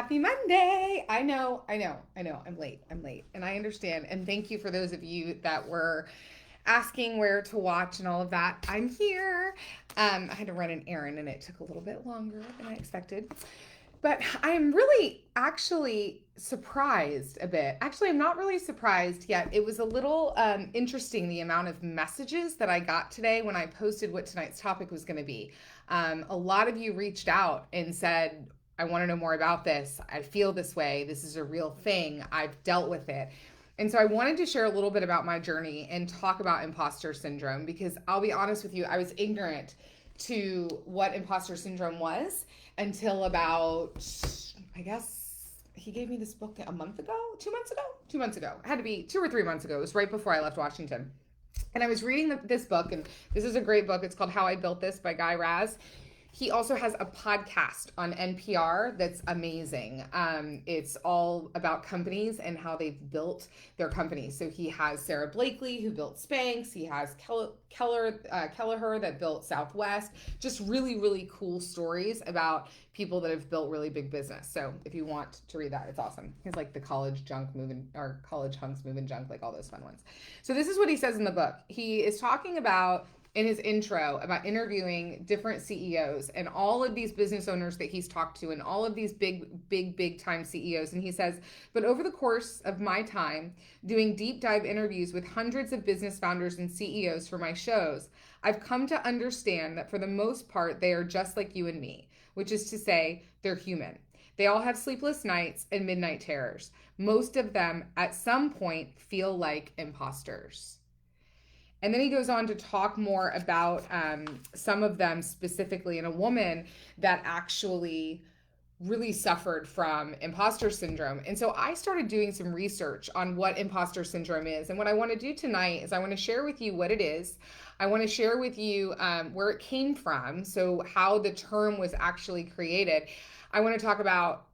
Happy Monday. I know. I'm late. And I understand. And thank you for those of you that were asking where to watch and all of that. I'm here. I had to run an errand and it took a little bit longer than I expected. But I am really actually surprised a bit. Actually, I'm not really surprised yet. It was a little interesting the amount of messages that I got today when I posted what tonight's topic was going to be. A lot of you reached out and said, I want to know more about this. I feel this way. This is a real thing. I've dealt with it. And so I wanted to share a little bit about my journey and talk about imposter syndrome because I'll be honest with you, I was ignorant to what imposter syndrome was until about, I guess he gave me this book a month ago, 2 months ago, 2 months ago. It had to be 2 or 3 months ago. It was right before I left Washington. And I was reading this book, and this is a great book. It's called How I Built This by Guy Raz. He also has a podcast on NPR that's amazing. It's all about companies and how they've built their companies. So he has Sarah Blakely, who built Spanx. He has Kelleher that built Southwest. Just really, really cool stories about people that have built really big business. So if you want to read that, it's awesome. He's like the college junk moving, or college hunks moving junk, like all those fun ones. So this is what he says in the book. He is talking about in his intro about interviewing different CEOs and all of these business owners that he's talked to and all of these big time CEOs. And he says, but over the course of my time doing deep dive interviews with hundreds of business founders and CEOs for my shows, I've come to understand that for the most part, they are just like you and me, which is to say they're human. They all have sleepless nights and midnight terrors. Most of them at some point feel like imposters. And then he goes on to talk more about some of them specifically, and a woman that actually really suffered from imposter syndrome. And so I started doing some research on what imposter syndrome is. And what I want to do tonight is I want to share with you what it is. I want to share with you where it came from, so how the term was actually created. I want to talk about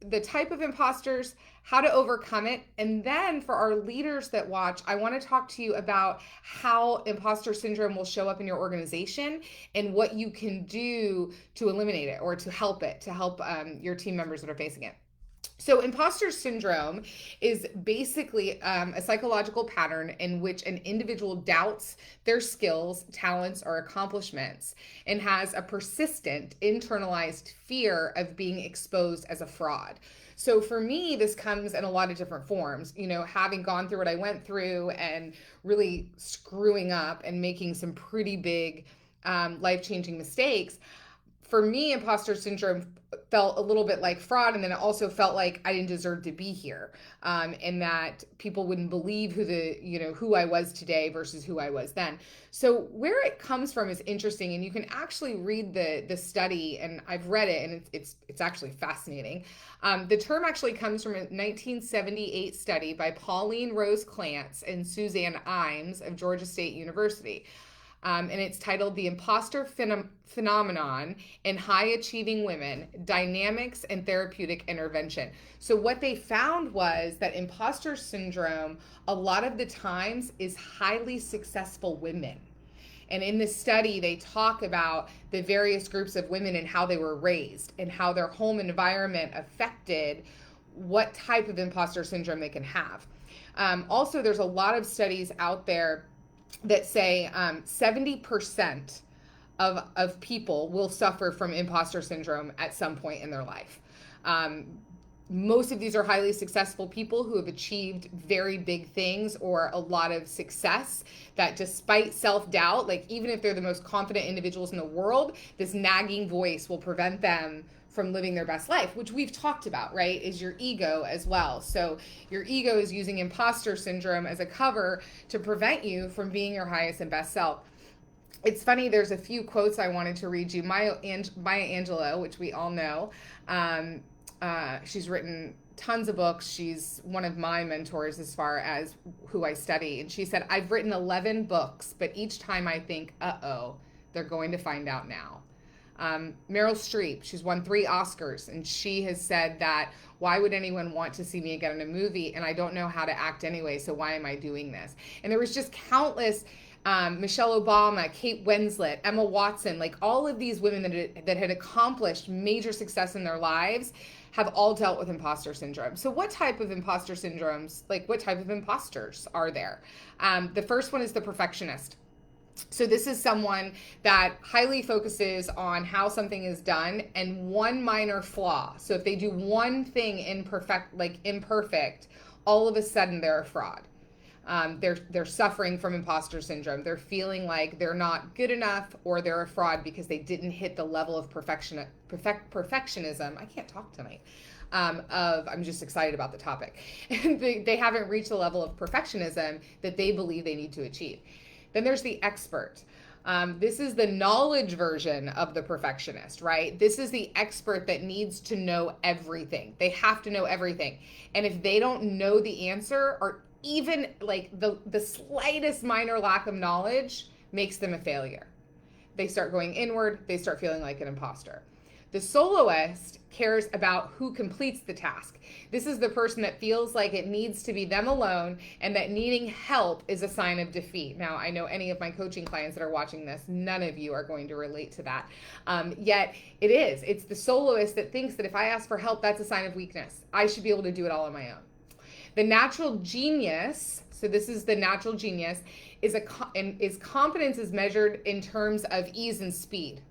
the type of imposters, how to overcome it. And then for our leaders that watch, I want to talk to you about how imposter syndrome will show up in your organization and what you can do to eliminate it or to help your team members that are facing it. So imposter syndrome is basically a psychological pattern in which an individual doubts their skills, talents, or accomplishments and has a persistent internalized fear of being exposed as a fraud. So for me, this comes in a lot of different forms. You know, having gone through what I went through and really screwing up and making some pretty big life-changing mistakes. For me, imposter syndrome felt a little bit like fraud, and then it also felt like I didn't deserve to be here, and that people wouldn't believe who I was today versus who I was then. So where it comes from is interesting, and you can actually read the study, and I've read it, and it's actually fascinating. The term actually comes from a 1978 study by Pauline Rose Clance and Suzanne Imes of Georgia State University. And it's titled The Imposter Phenomenon in High Achieving Women, Dynamics and Therapeutic Intervention. So what they found was that imposter syndrome, a lot of the times, is highly successful women. And in this study, they talk about the various groups of women and how they were raised and how their home environment affected what type of imposter syndrome they can have. Also, there's a lot of studies out there that say 70% of people will suffer from imposter syndrome at some point in their life. Most of these are highly successful people who have achieved very big things or a lot of success that despite self-doubt, like even if they're the most confident individuals in the world, this nagging voice will prevent them from living their best life, which we've talked about, right, is your ego as well. So your ego is using imposter syndrome as a cover to prevent you from being your highest and best self. It's funny, there's a few quotes I wanted to read you. Maya Angelou, which we all know, she's written tons of books. She's one of my mentors as far as who I study. And she said, I've written 11 books, but each time I think, they're going to find out now. Meryl Streep, she's won 3 Oscars, and she has said that, why would anyone want to see me again in a movie? And I don't know how to act anyway, so why am I doing this? And there was just countless Michelle Obama, Kate Winslet, Emma Watson, like all of these women that had accomplished major success in their lives have all dealt with imposter syndrome. So what type of imposter syndromes, like what type of imposters are there? The first one is the perfectionist. So this is someone that highly focuses on how something is done and one minor flaw. So if they do one thing imperfect, all of a sudden they're a fraud. They're suffering from imposter syndrome. They're feeling like they're not good enough or they're a fraud because they didn't hit the level of perfectionism. I can't talk tonight. I'm just excited about the topic. They haven't reached the level of perfectionism that they believe they need to achieve. Then there's the expert. This is the knowledge version of the perfectionist, right? This is the expert that needs to know everything. They have to know everything. And if they don't know the answer, or even like the slightest minor lack of knowledge, makes them a failure. They start going inward. They start feeling like an imposter. The soloist cares about who completes the task. This is the person that feels like it needs to be them alone and that needing help is a sign of defeat. Now, I know any of my coaching clients that are watching this, none of you are going to relate to that. Yet it is. It's the soloist that thinks that if I ask for help, that's a sign of weakness. I should be able to do it all on my own. The natural genius, so this is the natural genius, is competence is measured in terms of ease and speed.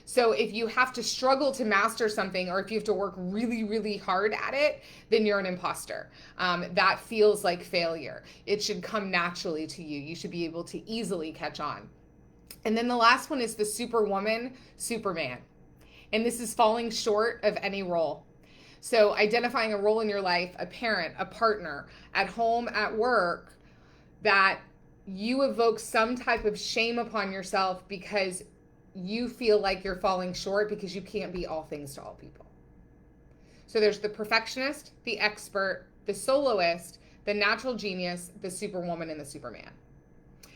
So if you have to struggle to master something or if you have to work really, really hard at it, then you're an imposter. That feels like failure. It should come naturally to you. You should be able to easily catch on. And then the last one is the superwoman, superman. And this is falling short of any role. So identifying a role in your life, a parent, a partner, at home, at work, that you evoke some type of shame upon yourself because you feel like you're falling short because you can't be all things to all people. So there's the perfectionist, the expert, the soloist, the natural genius, the superwoman, and the superman.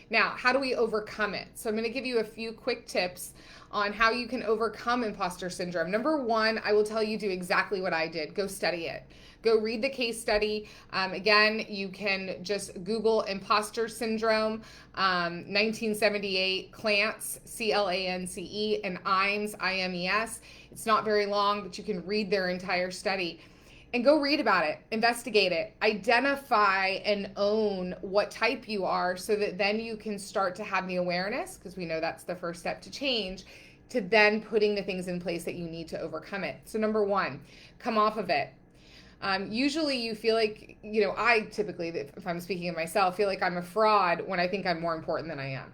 Now, how do we overcome it? So I'm going to give you a few quick tips on how you can overcome imposter syndrome. Number one, I will tell you do exactly what I did. Go study it. Go read the case study. Again, you can just Google Imposter Syndrome, 1978, Clance, C-L-A-N-C-E, and Imes, I-M-E-S. It's not very long, but you can read their entire study. And go read about it, investigate it, identify and own what type you are so that then you can start to have the awareness, because we know that's the first step to change, to then putting the things in place that you need to overcome it. So number one, come off of it. Usually you feel like, I typically, if I'm speaking of myself, feel like I'm a fraud when I think I'm more important than I am,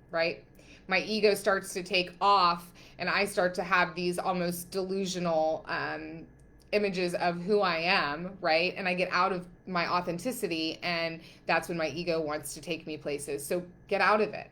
right? My ego starts to take off and I start to have these almost delusional images of who I am, right? And I get out of my authenticity, and that's when my ego wants to take me places. So get out of it.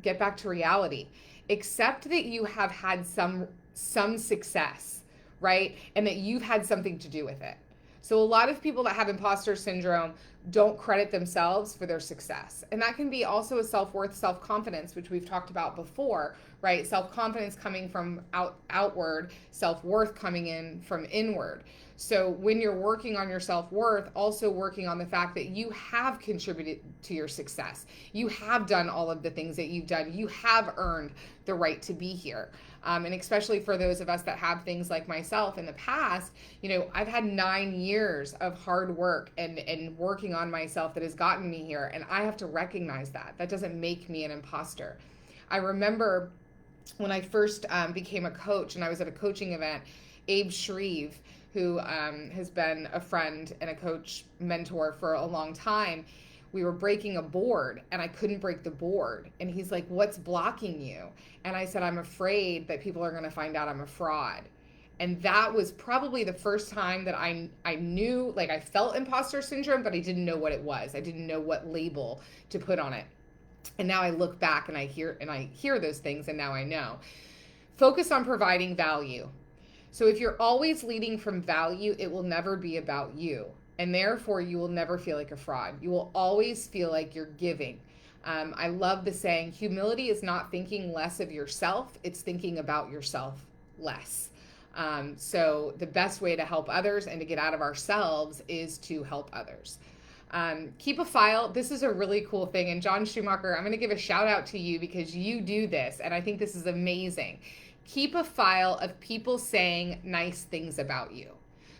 Get back to reality. Accept that you have had some success, right? And that you've had something to do with it. So a lot of people that have imposter syndrome don't credit themselves for their success. And that can be also a self-worth, self-confidence, which we've talked about before, right? Self-confidence coming from outward, self-worth coming in from inward. So when you're working on your self-worth, also working on the fact that you have contributed to your success. You have done all of the things that you've done. You have earned the right to be here. And especially for those of us that have things like myself in the past, I've had 9 years of hard work and working on myself that has gotten me here. And I have to recognize that. That doesn't make me an imposter. I remember when I first became a coach and I was at a coaching event, Abe Shreve, who has been a friend and a coach mentor for a long time, we were breaking a board and I couldn't break the board. And he's like, "What's blocking you?" And I said, "I'm afraid that people are going to find out I'm a fraud." And that was probably the first time that I knew, like I felt imposter syndrome, but I didn't know what it was. I didn't know what label to put on it. And now I look back and I hear those things, and now I know. Focus on providing value. So if you're always leading from value, it will never be about you. And therefore, you will never feel like a fraud. You will always feel like you're giving. I love the saying, humility is not thinking less of yourself. It's thinking about yourself less. So the best way to help others and to get out of ourselves is to help others. Keep a file. This is a really cool thing. And John Schumacher, I'm going to give a shout out to you because you do this. And I think this is amazing. Keep a file of people saying nice things about you.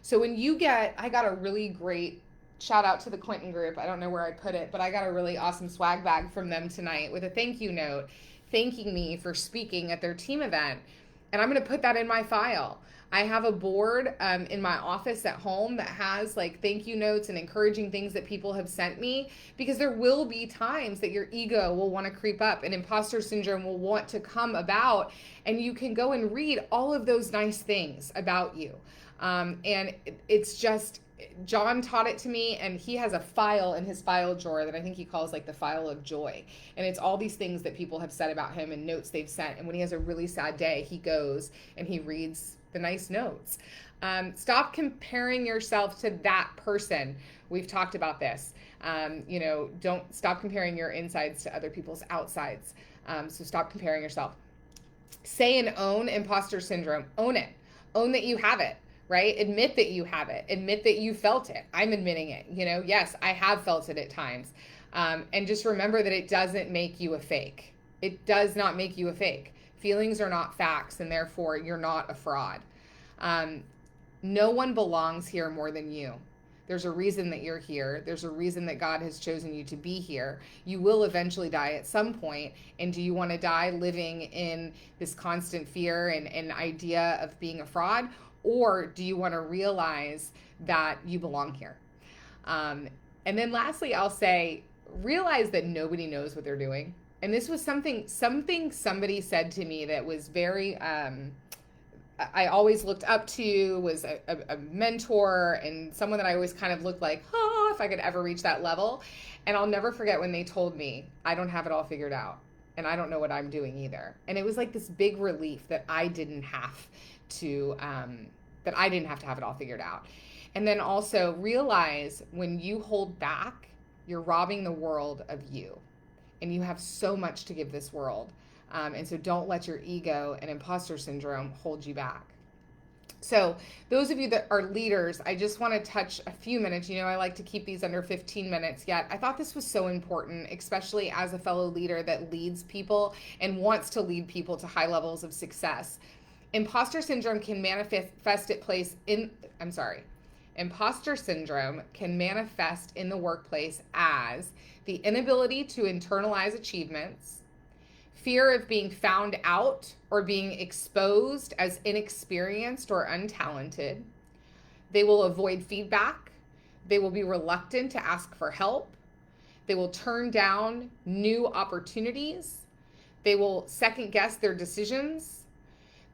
So when you get, I got a really great shout out to the Clinton group. I don't know where I put it, but I got a really awesome swag bag from them tonight with a thank you note thanking me for speaking at their team event. And I'm going to put that in my file. I have a board in my office at home that has like thank you notes and encouraging things that people have sent me, because there will be times that your ego will want to creep up and imposter syndrome will want to come about, and you can go and read all of those nice things about you. And it's just, John taught it to me, and he has a file in his file drawer that I think he calls like the file of joy. And it's all these things that people have said about him and notes they've sent. And when he has a really sad day, he goes and he reads the nice notes. Stop comparing yourself to that person. We've talked about this. Don't stop comparing your insides to other people's outsides. So stop comparing yourself. Say and own imposter syndrome. Own it. Own that you have it. Right? Admit that you have it. Admit that you felt it. I'm admitting it. Yes, I have felt it at times. And just remember that it doesn't make you a fake. It does not make you a fake. Feelings are not facts, and therefore you're not a fraud. No one belongs here more than you. There's a reason that you're here. There's a reason that God has chosen you to be here. You will eventually die at some point. And do you want to die living in this constant fear and idea of being a fraud? Or do you want to realize that you belong here? And then lastly, I'll say, realize that nobody knows what they're doing. And this was something somebody said to me that was very, I always looked up to, was a mentor and someone that I always kind of looked like, if I could ever reach that level. And I'll never forget when they told me, I don't have it all figured out. And I don't know what I'm doing either. And it was like this big relief that I didn't have to have it all figured out. And then also realize when you hold back, you're robbing the world of you. And you have so much to give this world. And so don't let your ego and imposter syndrome hold you back. So those of you that are leaders, I just want to touch a few minutes. I like to keep these under 15 minutes, yet I thought this was so important, especially as a fellow leader that leads people and wants to lead people to high levels of success. Imposter syndrome can manifest Imposter syndrome can manifest in the workplace as the inability to internalize achievements, fear of being found out or being exposed as inexperienced or untalented. They will avoid feedback. They will be reluctant to ask for help. They will turn down new opportunities. They will second guess their decisions.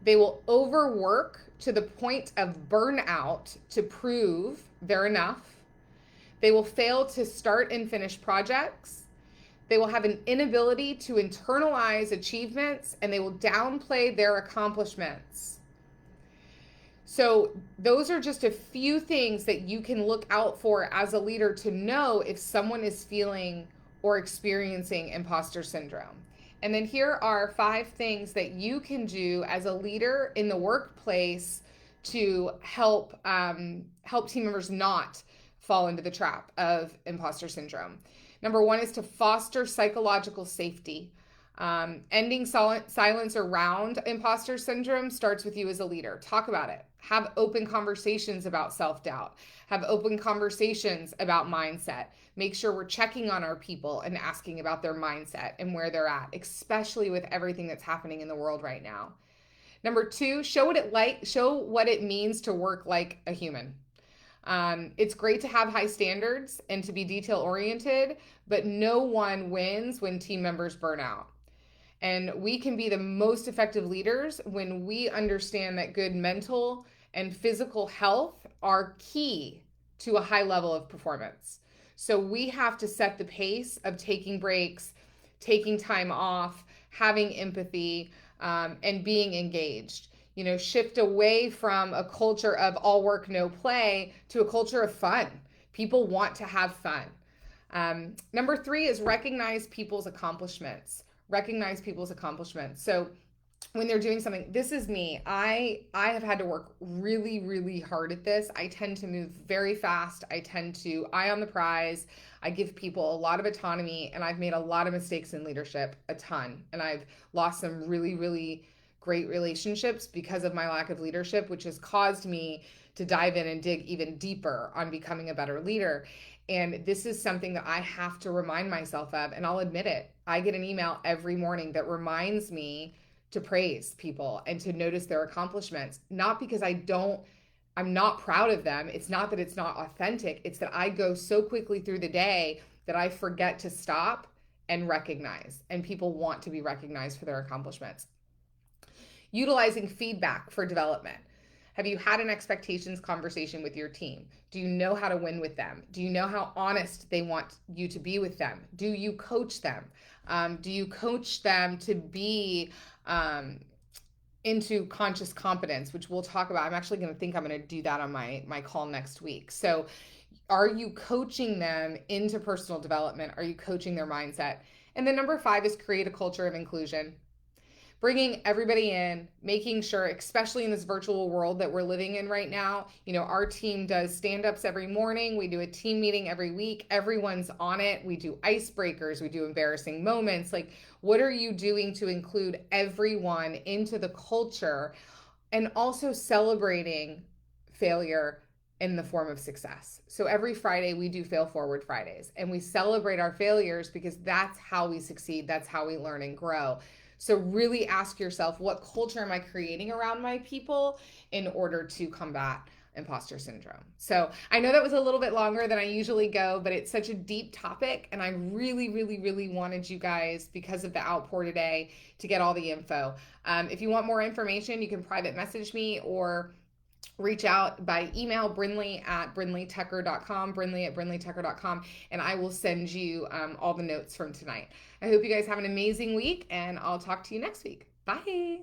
They will overwork to the point of burnout to prove they're enough. They will fail to start and finish projects. They will have an inability to internalize achievements, and they will downplay their accomplishments. So those are just a few things that you can look out for as a leader to know if someone is feeling or experiencing imposter syndrome. And then here are 5 things that you can do as a leader in the workplace to help team members not fall into the trap of imposter syndrome. Number 1 is to foster psychological safety. Ending silence around imposter syndrome starts with you as a leader. Talk about it. Have open conversations about self-doubt. Have open conversations about mindset. Make sure we're checking on our people and asking about their mindset and where they're at, especially with everything that's happening in the world right now. Number 2, show what it means to work like a human. It's great to have high standards and to be detail oriented, but no one wins when team members burn out. And we can be the most effective leaders when we understand that good mental and physical health are key to a high level of performance. So we have to set the pace of taking breaks, taking time off, having empathy, and being engaged. Shift away from a culture of all work, no play to a culture of fun. People want to have fun. Number 3 is recognize people's accomplishments. So when they're doing something, this is me. I have had to work really, really hard at this. I tend to move very fast. I tend to eye on the prize. I give people a lot of autonomy, and I've made a lot of mistakes in leadership, a ton. And I've lost some really, really great relationships because of my lack of leadership, which has caused me to dive in and dig even deeper on becoming a better leader. And this is something that I have to remind myself of. And I'll admit it. I get an email every morning that reminds me to praise people and to notice their accomplishments, not because I'm not proud of them. It's not that it's not authentic. It's that I go so quickly through the day that I forget to stop and recognize, and people want to be recognized for their accomplishments. Utilizing feedback for development. Have you had an expectations conversation with your team? Do you know how to win with them? Do you know how honest they want you to be with them? Do you coach them? Do you coach them to be into conscious competence, which we'll talk about? I'm actually going to do that on my call next week. So are you coaching them into personal development? Are you coaching their mindset? And then number 5 is create a culture of inclusion, bringing everybody in, making sure, especially in this virtual world that we're living in right now, our team does stand-ups every morning. We do a team meeting every week. Everyone's on it. We do icebreakers. We do embarrassing moments. Like, what are you doing to include everyone into the culture, and also celebrating failure in the form of success? So every Friday we do Fail Forward Fridays, and we celebrate our failures because that's how we succeed. That's how we learn and grow. So really ask yourself, what culture am I creating around my people in order to combat imposter syndrome? So I know that was a little bit longer than I usually go, but it's such a deep topic, and I really, really, really wanted you guys, because of the outpour today, to get all the info. If you want more information, you can private message me or reach out by email, brindley@brindleytucker.com, brindley@brindleytucker.com, and I will send you all the notes from tonight. I hope you guys have an amazing week, and I'll talk to you next week. Bye.